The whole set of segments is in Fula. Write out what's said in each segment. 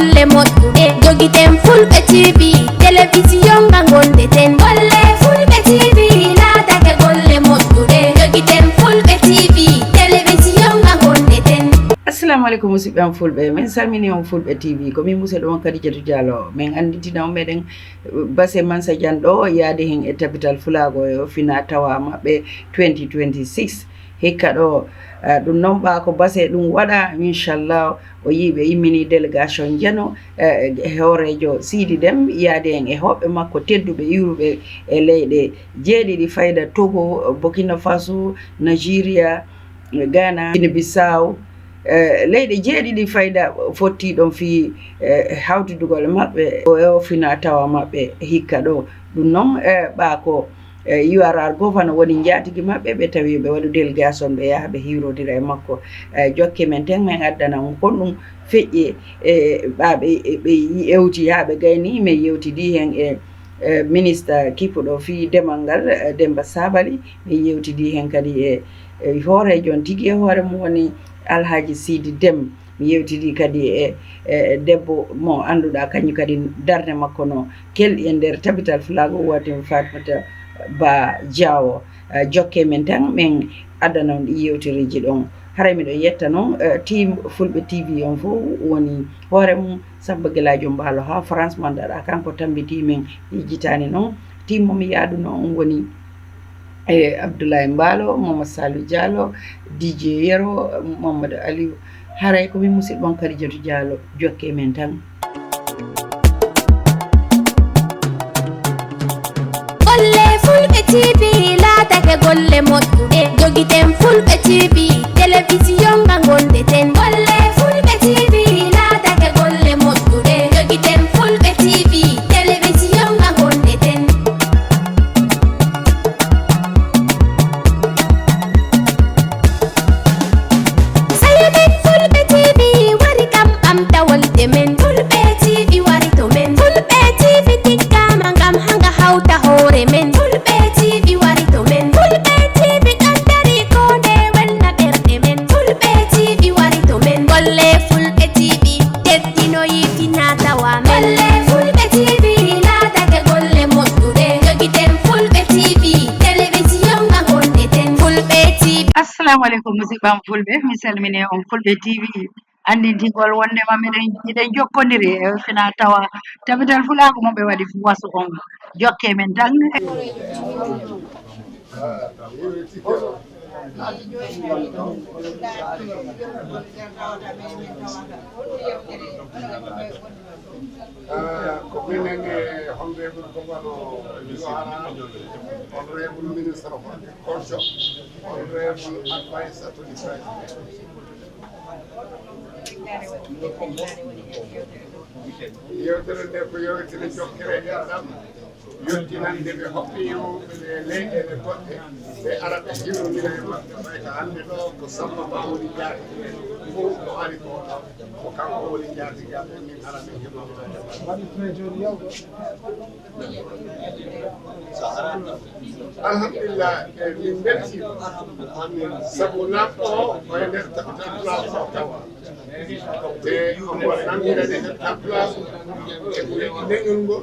golle moƴƴuɗe jogiten fulɓe TV télévision nga gondeten golle fulɓe TV laatake golle moƴƴuɗe jogiten fulɓe TV télévision nga gondeten. Assalamu alaikum musidɓe am fulɓe, min salmini on fulɓe TV ko min musidɗo on Khadijatou Diallo. Min anditina on meɗen Basse Mansa Diane ɗo yaade hen e tabital Fulago e fina tawa maɓɓe 2026 hikka ɗo ɗum noon ɓa ko Basse ɗum waɗa inchallah o yiɓe immini délégation jeno horejo Sidi Déme yaade hen e hoɓɓe makko tedduɓe iwruɓe e leyɗe jeeɗiɗi fayda Togo, Burkina Faso, Nigeria, Ghana, Guinée Bissau, leyɗe jeeɗiɗi fayda fotti ɗon fi hawtudugol maɓɓe o fina tawa maɓɓe hikka ɗo ɗum noon ɓa ko URR governor woni jatigi maɓɓe ɓe tawi ɓe waɗu délégation ɓe yaha ɓe hiwrodira e makko jokke men ten min addana on kon ɗum feƴƴi ɓaɓe ɓe yewti ha ɓe gayni min yewtidi hen e ministre kippuɗo fi demal ngal Demba Sabally min yewtidi hen kadi e horejo on tigui e hoore mum woni Alhaji Sidi Déme mi yewtidi kadi e debbo mo annduɗa kañum kadi darde makko no kelɗi e nder tabital Fulago wadi Fatimata Ba Diawo jokke men tan min addana on ɗi yewtereji ɗon haray miɗo yetta noon team Fulɓe TV on fof woni hoore mum Samba Gueladio Mballo ha France mandaɗa kanko tambiti min yijitani noon team momi yaaduno on woni Abdoulaye Mballo, Mamadou Salou Diallo, DJ Yero, Mamadou Aliou haray ko min musidɗo on Khadijatou Diallo jokke men tan. Golle Fulɓe TV laatake golle moƴƴuɗe jogiten Fulɓe TV télévision nga gondeten golle Fulɓe TV laatake golle moƴƴuɗe jogiten Fulɓe TV télévision nga gondeten. Sayamen Fulɓe TV wari kam ɓamtawolde men Fulɓe TV wari to men Fulɓe TV tiggama ngam hanga hawta hoore men Fulɓe TV wari to men Fulɓe TV ɗon dari ko nde welna ɓerɗe men Fulɓe TV wari to men golle Fulɓe TV teddinoyi fina tawa men golle Fulɓe TV laatake golle moƴƴuɗe jogiten Fulɓe TV télévision nga gondeten Fulɓe TV. Assalamu alaikum musidɓam fulɓe mi salmini on Fulɓe TV andintigol wondema miɗen jokkodiri e fina tawa tabital Fulago mo ɓe waɗi wasu on jokke men tan. ko minen e honorable governor Yohana, honorable minister of agriculture, honorable advisor to the president. Yewtere nde ko yewtere jokkere ɗam yettinande ɓe hoɓɓe yewɓe leyɗele goɗɗe ɓe ara ɓe hiwrodira e maɓɓe ɓay ko hannde ɗo ko Samba Ba woni jaatige fof ɗo ari ko ko kanko woni jaatigaɓe min ara ɓe hiwrodira alhamdulillah min beltima sabu lamɗo o koye nder tabital Fulago o tawa te omo nanngirani hen tablage e ɓureɗi leñol ngol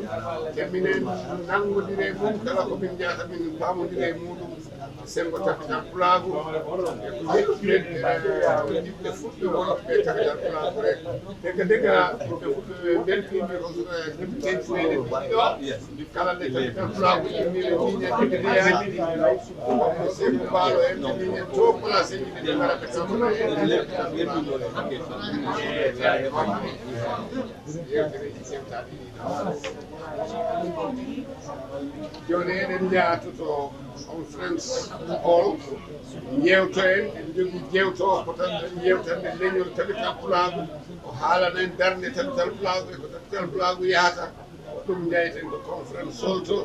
te minen nanngodire mum kala komin jahata min pamodire muɗum sengo tabital Fulago e ko yimɓe fuɗɓe wonɓe tabital Fulago rek dega dega ɓe fuɗɓe beltimi ko députéji meɗen ɗiɗo kala nde tabital Fulago immire miñande deyaji omo Seydou Mballo en ɓe miñen to place yimɓe ɓe gara ɓe tamana joni eɗen jahatoto conference hall jewto en jogui jewto ko tan yewtande leñol tabital Fulago o haalana en darde tabital Fulago e ko tabital Fulago yahata ɗum jayten ko conference solto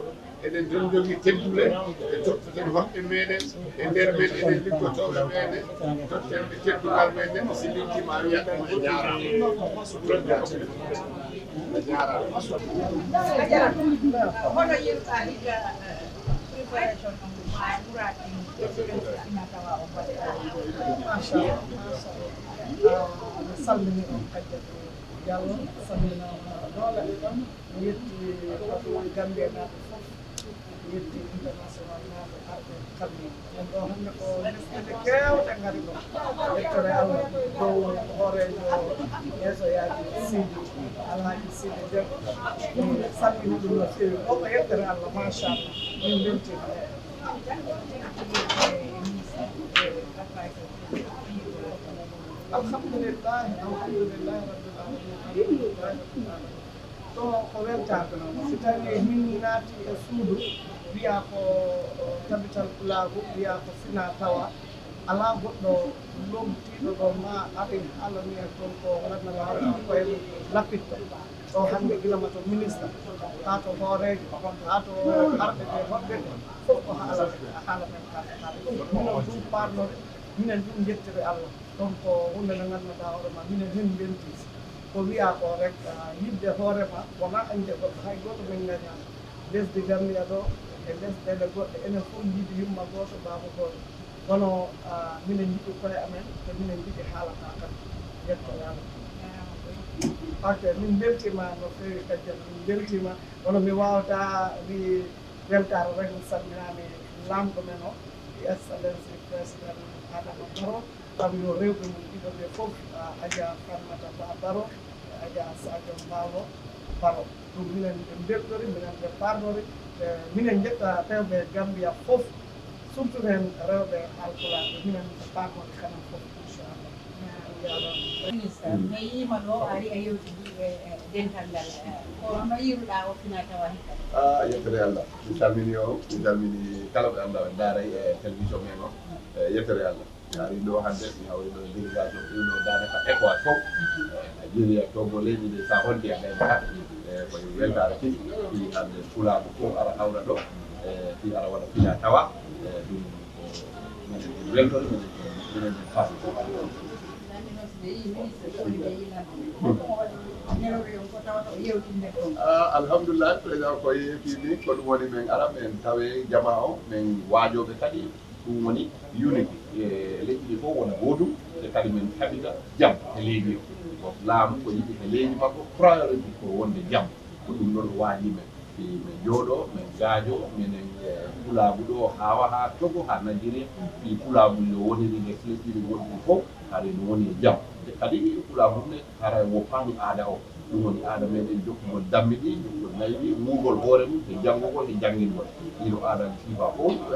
eɗen ton jogui teddule e tottoten hoɓɓe meɗen e nder men eɗen liggotoɓe meɗen tottenɓe teddugal men neɗɗo si ligtima a wiyat ɗum e jarama hono yewta hikka préparation ɓurati ina tawa o baɗe machallah salmini on kadi Diallo salminama dole yetti ko Gambia naaɓe fof yetti international naaɓe arɓe kamɓe en ɗo hannde ko lesɗeɗe kewɗe ngari ɗo yettore Allah dow hoorejo yeesoyaji Sidi Alhaji Sidi Debbo mi salmini ɗum no feewi ɗo ko yettere Allah machallah min beltima alhamdulillahi rabbil alamin to ko weltade so tawi min naati e suudu wiya ko capital Pulago wiya ko fina tawa ala goɗɗo lomtiɗo ɗo ma aɗen haalani en toon ko gandanɗa koye lappitto ɗo hannde gilama to ministre ha to hoorejo ha to arɓe ɓe hoɓɓe fof ko haala men kaala minen ɗum parnode minen ɗum jettire Allah donc ko hunde nde ngannduɗa hoorema minen hen belti ko wiya ko rek yidde hoorema wona ande goɗɗo hay goto min gaña lesdi Gambia ɗo e lesɗele goɗɗe enen fof jiiɗi yumma goto baba goto kono minen jiɗi koye amen te minen jiɗi haalata kadi yettore Allah ok min beltima no fewi kadi min beltima kono mi wawata wi weltare rek mi salminami lamɗo men o excellency président Adama Barrow kam yo rewɓe mum ɗiɗo ɓe fof Adja Farmata Ba Barrow e Adja Sadio Mbawo Barrow ɗum minen ɓe belɗori minen ɓe parnori minen jetta rewɓe Gambia fof surtout hen rewɓe Haalpulaar minen ɓe parnori kamen fof inchallah ministre mi yima ɗo ari a yewtidi e dental ngal kono yiruɗa o fina tawa hikka yettere Allah mi salmini o mi salmini kala ɓe annda ɓe daaray e télévision men o yettere Allah mi ari ɗo hannde mi hawri ɗo délégation ɗiɗo danaka ECOWAS fof Nigeria Togo leydi ɗi sa honndi e ɓeynata koye weltare tigi fi hannde Pulago fof ara hawra ɗo fi ara waɗa fina tawa ɗum minen weltore minen faami alhamdulillah président ko yeefimi ko ɗum woni min ara min tawe jama o min waajoɓe kadi ɗum woni unity e leydi ɗi fof wona gotum e kadi min haɓita jaam e leydi o laamu ko yiɗi e leydi makko priorité ko wonde jaam ko ɗum ɗon waaji men min jooɗo min gaajo minen Pulago ɗo haawa ha Togo ha Nigeria ɗi Pulago yo woniri e lesɗi ɗi woni ɗi fof haade no woni jaam te kadi Pulago ne hara wo faami aada o ɗum woni aada meɗen jokkugol dammi ɗi jokkugol nayyi wuurgol hoore mum e janngugol e janngingol ɗiɗo aadaji sifa fof ko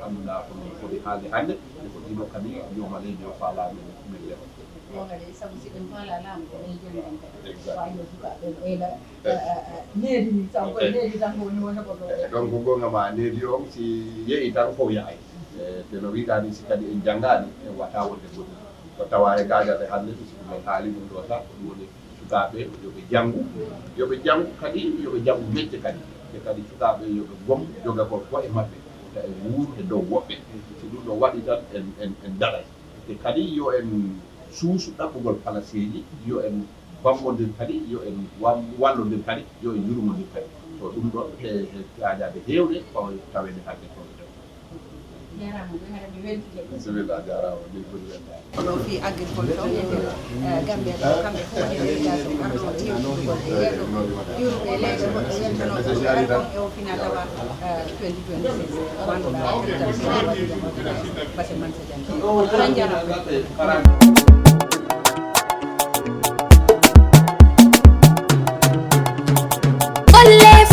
annduɗa kono foti haalde hannde e ko ɗiɗo kadi jooma leydi o faala men leɗo kadi sabu si ɗum faala laamu ko ɓen jonɗen kadi wayo sukaɓe ɓeyda needi ni taw koye needi tan ko woni o heɓoto donc gonga ma needi on si yeeyi tan fof yahay te no wiɗani si kadi en janngani en wata wonde goɗɗum ko tawa e gajade hannde siko men haali ɗum ɗo tan ɗum woni sukaɓe yoɓe janngu kadi yoɓe janngu mecce kadi te kadi sukaɓe yoɓe gom jogakol ko e maɓɓe ta e wuur e dow woɓɓe si ɗum ɗo waɗi tan en daɗay te kadi yo en suusu ɗaɓɓugol palaceji yo en bammodir kadi yo en wallodir kadi yo en yurmodir kadi to ɗum ɗon e gajade hewde tawede hande toon jarama ɓe haɗa mi weltide bisimilla jarama min foti weltade ɗo fi agriculture Gambia ɗo kamɓe fof woni délégation arɗo yewtidugol e yeɗo yurɓe leyɗe goɗɗe weltanoɓe arɗon e o fina tawa 2026 wanduɗa base Mansa Diagne oɗon jarama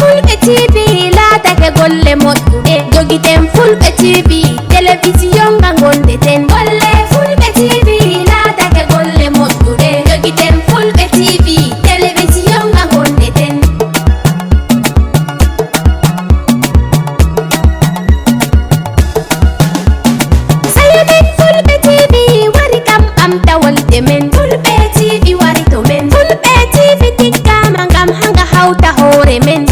Fulɓe TV laatake golle moƴƴuɗe jogiten Fulɓe TV télévision nga gondeten golle Fulɓe TV laatake golle moƴƴuɗe jogiten Fulɓe TV télévision nga gondeten sayiden Fulɓe TV wari kam ɓamtawolde men Fulɓe TV wari to men Fulɓe TV tikkama ngam hanga hawta hoore men